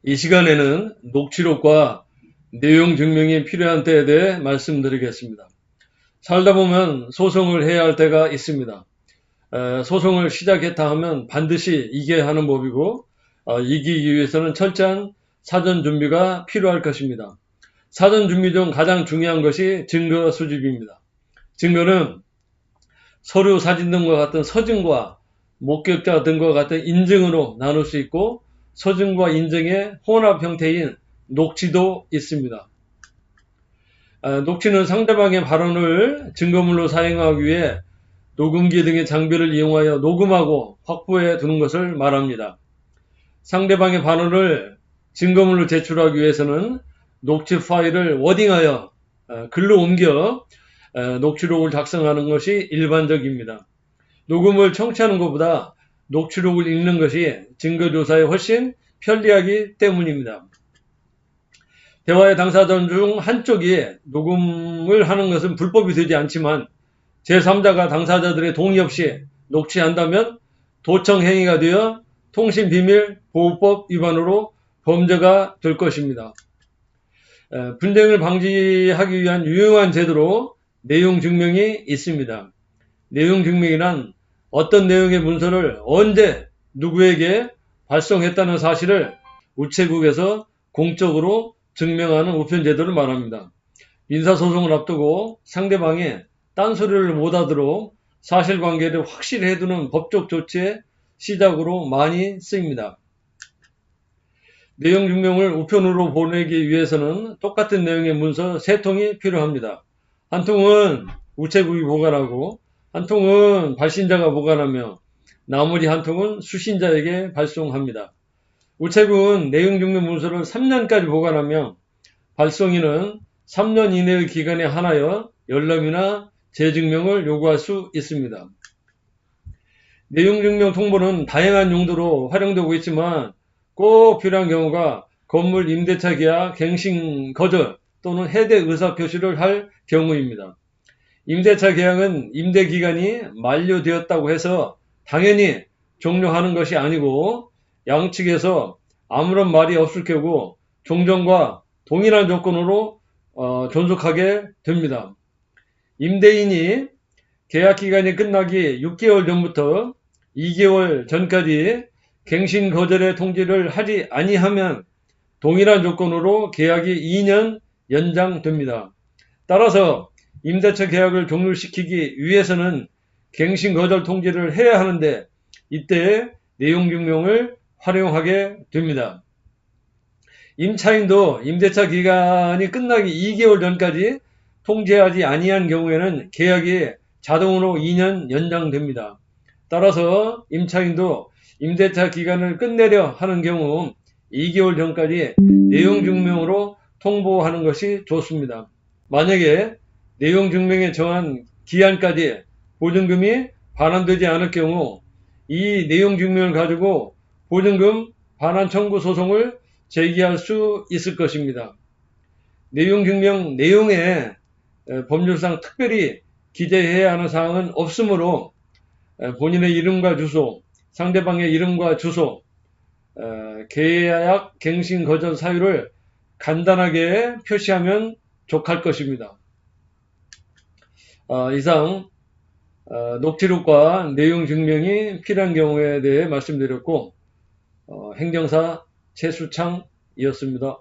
이 시간에는 녹취록과 내용 증명이 필요한 때에 대해 말씀드리겠습니다. 살다 보면 소송을 해야 할 때가 있습니다. 소송을 시작했다 하면 반드시 이겨야 하는 법이고 이기기 위해서는 철저한 사전 준비가 필요할 것입니다. 사전 준비 중 가장 중요한 것이 증거 수집입니다. 증거는 서류, 사진 등과 같은 서증과 목격자 등과 같은 인증으로 나눌 수 있고 서증과 인증의 혼합 형태인 녹취도 있습니다. 녹취는 상대방의 발언을 증거물로 사용하기 위해 녹음기 등의 장비를 이용하여 녹음하고 확보해 두는 것을 말합니다. 상대방의 발언을 증거물로 제출하기 위해서는 녹취 파일을 워딩하여 글로 옮겨 녹취록을 작성하는 것이 일반적입니다. 녹음을 청취하는 것보다 녹취록을 읽는 것이 증거조사에 훨씬 편리하기 때문입니다. 대화의 당사자 중 한쪽이 녹음을 하는 것은 불법이 되지 않지만 제3자가 당사자들의 동의 없이 녹취한다면 도청행위가 되어 통신비밀보호법 위반으로 범죄가 될 것입니다. 분쟁을 방지하기 위한 유용한 제도로 내용 증명이 있습니다. 내용 증명이란 어떤 내용의 문서를 언제 누구에게 발송했다는 사실을 우체국에서 공적으로 증명하는 우편 제도를 말합니다. 민사소송을 앞두고 상대방이 딴소리를 못하도록 사실관계를 확실히 해두는 법적 조치의 시작으로 많이 쓰입니다. 내용 증명을 우편으로 보내기 위해서는 똑같은 내용의 문서 3통이 필요합니다. 한 통은 우체국이 보관하고 한 통은 발신자가 보관하며 나머지 한 통은 수신자에게 발송합니다. 우체국은 내용 증명 문서를 3년까지 보관하며 발송인은 3년 이내의 기간에 한하여 열람이나 재증명을 요구할 수 있습니다. 내용 증명 통보는 다양한 용도로 활용되고 있지만 꼭 필요한 경우가 건물 임대차 계약 갱신 거절 또는 해대 의사표시를 할 경우입니다. 임대차 계약은 임대 기간이 만료되었다고 해서 당연히 종료하는 것이 아니고 양측에서 아무런 말이 없을 경우 종전과 동일한 조건으로 존속하게 됩니다. 임대인이 계약 기간이 끝나기 6개월 전부터 2개월 전까지 갱신 거절의 통지를 하지 아니하면 동일한 조건으로 계약이 2년 연장됩니다. 따라서 임대차 계약을 종료시키기 위해서는 갱신 거절 통지를 해야 하는데 이때 내용 증명을 활용하게 됩니다. 임차인도 임대차 기간이 끝나기 2개월 전까지 통지하지 아니한 경우에는 계약이 자동으로 2년 연장됩니다. 따라서 임차인도 임대차 기간을 끝내려 하는 경우 2개월 전까지 내용 증명으로 통보하는 것이 좋습니다. 만약에 내용 증명에 정한 기한까지 보증금이 반환되지 않을 경우 이 내용 증명을 가지고 보증금 반환 청구 소송을 제기할 수 있을 것입니다. 내용 증명 내용에 법률상 특별히 기재해야 하는 사항은 없으므로 본인의 이름과 주소, 상대방의 이름과 주소, 계약 갱신 거절 사유를 간단하게 표시하면 족할 것입니다. 이상 녹취록과 내용 증명이 필요한 경우에 대해 말씀드렸고 행정사 최수창이었습니다.